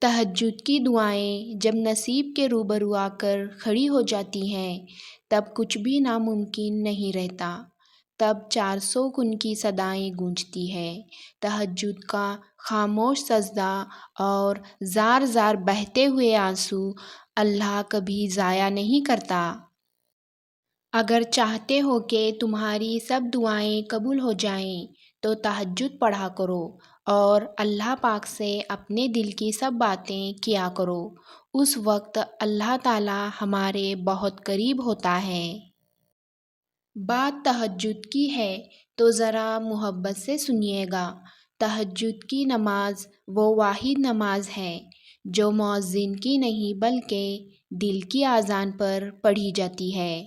تہجد کی دعائیں جب نصیب کے روبرو آ کر کھڑی ہو جاتی ہیں تب کچھ بھی ناممکن نہیں رہتا۔ تب 400 کن کی صدائیں گونجتی ہیں۔ تہجد کا خاموش سجدہ اور زار زار بہتے ہوئے آنسو اللہ کبھی ضائع نہیں کرتا۔ اگر چاہتے ہو کہ تمہاری سب دعائیں قبول ہو جائیں تو تہجد پڑھا کرو اور اللہ پاک سے اپنے دل کی سب باتیں کیا کرو۔ اس وقت اللہ تعالیٰ ہمارے بہت قریب ہوتا ہے۔ بات تہجد کی ہے تو ذرا محبت سے سنیے گا۔ تہجد کی نماز وہ واحد نماز ہے جو مؤذن کی نہیں بلکہ دل کی اذان پر پڑھی جاتی ہے۔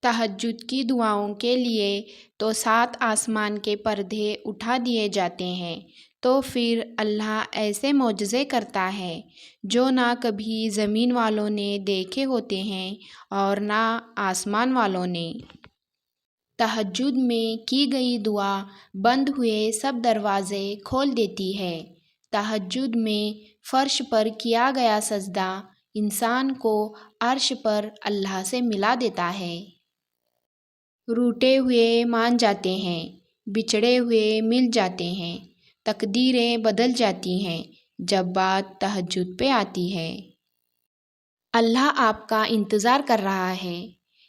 تہجد کی دعاؤں کے لیے تو 7 آسمان کے پردے اٹھا دیے جاتے ہیں، تو پھر اللہ ایسے معجزے کرتا ہے جو نہ کبھی زمین والوں نے دیکھے ہوتے ہیں اور نہ آسمان والوں نے۔ تہجد میں کی گئی دعا بند ہوئے سب دروازے کھول دیتی ہے۔ تہجد میں فرش پر کیا گیا سجدہ انسان کو عرش پر اللہ سے ملا دیتا ہے۔ روٹے ہوئے مان جاتے ہیں، بچھڑے ہوئے مل جاتے ہیں، تقدیریں بدل جاتی ہیں جب بات تہجد پہ آتی ہے۔ اللہ آپ کا انتظار کر رہا ہے۔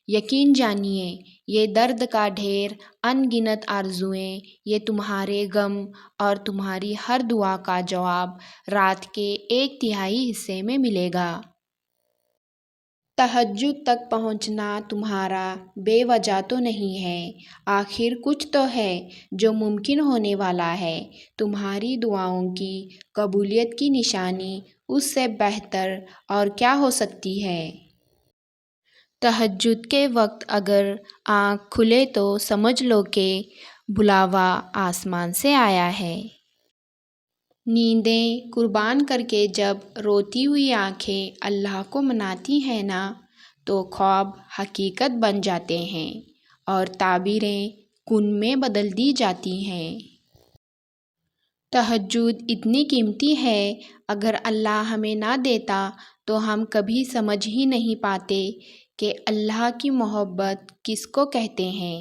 یقین جانیے یہ درد کا ڈھیر ان گنت آرزوئیں، یہ تمہارے غم اور تمہاری ہر دعا کا جواب رات کے 1/3 حصے میں ملے گا۔ تہجد تک پہنچنا تمہارا بے وجہ تو نہیں ہے، آخر کچھ تو ہے جو ممکن ہونے والا ہے۔ تمہاری دعاؤں کی قبولیت کی نشانی اس سے بہتر اور کیا ہو سکتی ہے؟ تہجد کے وقت اگر آنکھ کھلے تو سمجھ لو کہ بلاوا آسمان سے آیا ہے۔ نیندیں قربان کر کے جب روتی ہوئی آنکھیں اللہ کو مناتی ہیں نا تو خواب حقیقت بن جاتے ہیں اور تعبیریں کن میں بدل دی جاتی ہیں۔ تہجد اتنی قیمتی ہے، اگر اللہ ہمیں نہ دیتا تو ہم کبھی سمجھ ہی نہیں پاتے کہ اللہ کی محبت کس کو کہتے ہیں۔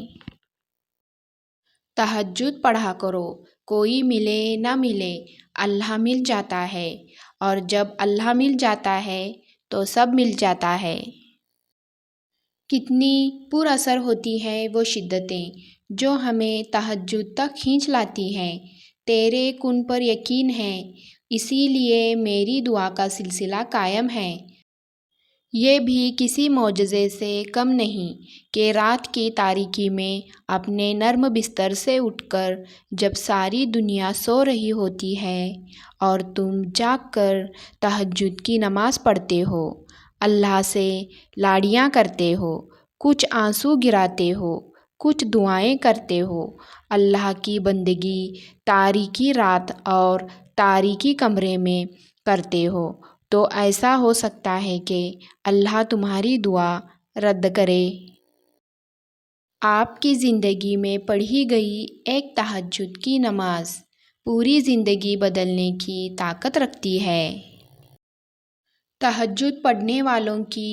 تہجد پڑھا کرو، کوئی ملے نہ ملے اللہ مل جاتا ہے، اور جب اللہ مل جاتا ہے تو سب مل جاتا ہے۔ کتنی پر اثر ہوتی ہیں وہ شدتیں جو ہمیں تہجد تک کھینچ لاتی ہیں۔ تیرے کن پر یقین ہے، اسی لیے میری دعا کا سلسلہ قائم ہے۔ یہ بھی کسی معجزے سے کم نہیں کہ رات کی تاریکی میں اپنے نرم بستر سے اٹھ کر جب ساری دنیا سو رہی ہوتی ہے اور تم جاگ کر تہجد کی نماز پڑھتے ہو، اللہ سے لاڑیاں کرتے ہو، کچھ آنسو گراتے ہو، کچھ دعائیں کرتے ہو، اللہ کی بندگی تاریکی رات اور تاریکی کمرے میں کرتے ہو، تو ایسا ہو سکتا ہے کہ اللہ تمہاری دعا رد کرے۔ آپ کی زندگی میں پڑھی گئی ایک تہجد کی نماز پوری زندگی بدلنے کی طاقت رکھتی ہے۔ تہجد پڑھنے والوں کی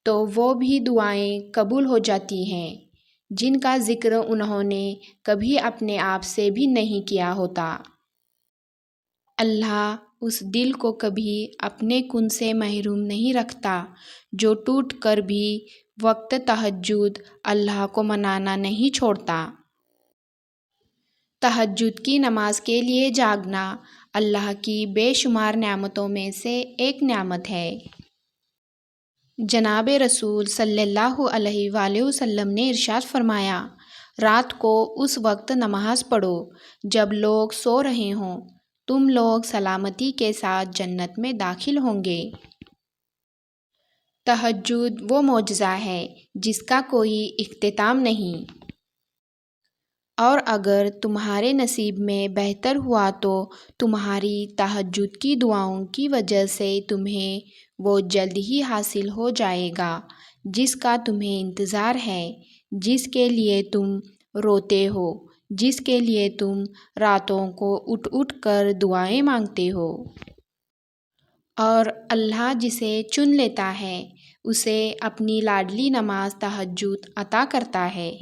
تو وہ بھی دعائیں قبول ہو جاتی ہیں جن کا ذکر انہوں نے کبھی اپنے آپ سے بھی نہیں کیا ہوتا۔ اللہ اس دل کو کبھی اپنے کن سے محروم نہیں رکھتا جو ٹوٹ کر بھی وقت تہجد اللہ کو منانا نہیں چھوڑتا۔ تہجد کی نماز کے لیے جاگنا اللہ کی بے شمار نعمتوں میں سے ایک نعمت ہے۔ جناب رسول صلی اللہ علیہ وآلہ وسلم نے ارشاد فرمایا، رات کو اس وقت نماز پڑھو جب لوگ سو رہے ہوں، تم لوگ سلامتی کے ساتھ جنت میں داخل ہوں گے۔ تہجد وہ معجزہ ہے جس کا کوئی اختتام نہیں، اور اگر تمہارے نصیب میں بہتر ہوا تو تمہاری تہجد کی دعاؤں کی وجہ سے تمہیں وہ جلد ہی حاصل ہو جائے گا جس کا تمہیں انتظار ہے، جس کے لیے تم روتے ہو، جس کے لیے تم راتوں کو اٹھ اٹھ کر دعائیں مانگتے ہو۔ اور اللہ جسے چن لیتا ہے اسے اپنی لاڈلی نماز تہجد عطا کرتا ہے۔